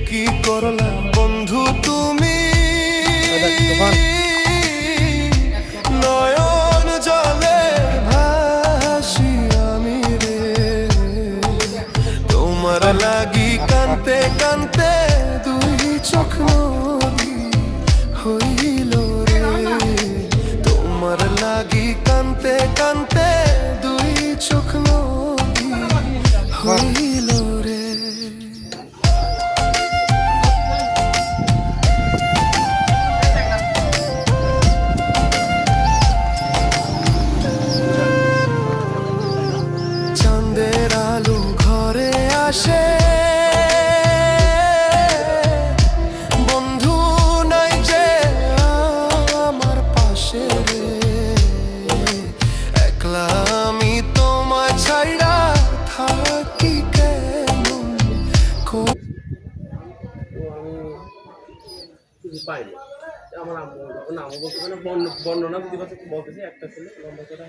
কি করলা বন্ধু তুমি, নয়ন জলে ভাসি আমি রে, তোমার লাগি কানতে কানতে দুই চোখ নদী হইল রে, তোমার লাগি কানতে কানতে দুই চোখ নদী হইল রে। চাঁদের আলো ঘরে আসে, বন্ধু নাই যে আমার পাশে রে, একলা আমি তোমায় ছাইড়া থাকি কেমন কিছু পাইনি। আমার আম্মু বলতে বর্ণনা দিতে বলতেছে একটা ছিল লম্বা করে